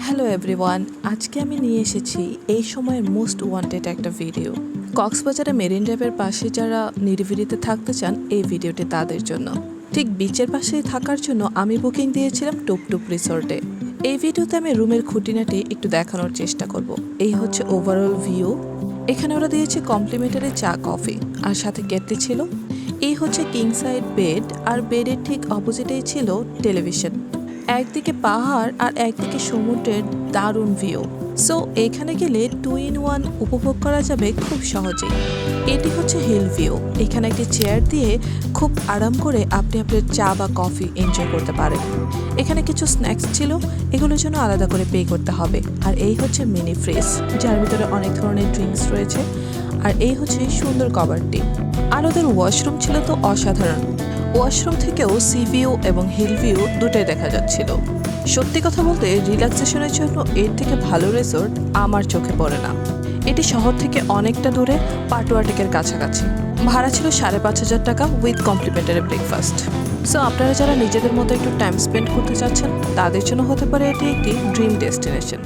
Hello everyone, আজকে আমি নিয়ে এসেছি এই সময়ের মোস্ট ওয়ান্টেড একটা ভিডিও। কক্সবাজারে মেরিন ড্রাইভের পাশে যারা নিরিবিলিতে থাকতে চান, এই ভিডিওটি তাদের জন্য। ঠিক বিচের পাশেই থাকার জন্য আমি বুকিং দিয়েছিলাম টুপটুপ রিসোর্টে। এই ভিডিওতে আমি রুমের খুঁটিনাটি একটু দেখানোর চেষ্টা করব। এই হচ্ছে ওভারঅল ভিউ। এখানে ওরা দিয়েছে কমপ্লিমেন্টারি চা কফি আর সাথে কেটলি ছিল। এই হচ্ছে কিং সাইড বেড আর বেডের ঠিক অপোজিটেই ছিল টেলিভিশন। একদিকে পাহাড় আর একদিকে সমুদ্রের দারুণ ভিউ। সো এখানে গেলে 2 in 1 উপভোগ করা যাবে খুব সহজেই। এটি হচ্ছে হিল ভিউ। এখানে একটি চেয়ার দিয়ে খুব আরাম করে আপনি আপনার চা বা কফি এনজয় করতে পারেন। এখানে কিছু স্ন্যাক্স ছিল, এগুলোর জন্য আলাদা করে পে করতে হবে। আর এই হচ্ছে মিনি ফ্রিজ, যার ভিতরে অনেক ধরনের ড্রিঙ্কস রয়েছে। আর এই হচ্ছে সুন্দর কভারটি। আর ওদের ওয়াশরুম ছিল তো অসাধারণ। ওয়াশরুম থেকেও সি ভিউ এবং হিল ভিউ দুটোই দেখা যাচ্ছিল। সত্যি কথা বলতে রিল্যাক্সেশনের জন্য এর থেকে ভালো রিসোর্ট আমার চোখে পড়ে না। এটি শহর থেকে অনেকটা দূরে, পাটুয়াটেকের কাছাকাছি। ভাড়া ছিল 5,500 টাকা উইথ কমপ্লিমেন্টারি ব্রেকফাস্ট। সো আপনারা যারা নিজেদের মতো একটু টাইম স্পেন্ড করতে চাচ্ছেন, তাদের জন্য হতে পারে এটি একটি ড্রিম ডেস্টিনেশন।